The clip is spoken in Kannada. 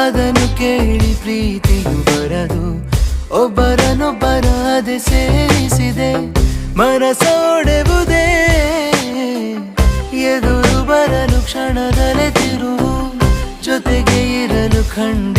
ಅದನ್ನು ಕೇಳಿ ಪ್ರೀತಿಯು ಬರದು, ಒಬ್ಬರನ್ನೊಬ್ಬರಾದೆ ಸೇರಿಸಿದೆ. ಮನಸೋಡೆವುದೇ ಎದುರು ಬರಲು ಕ್ಷಣದಲ್ಲೇ ತಿರುವು, ಜೊತೆಗೆ ಇರಲು ಖಂಡ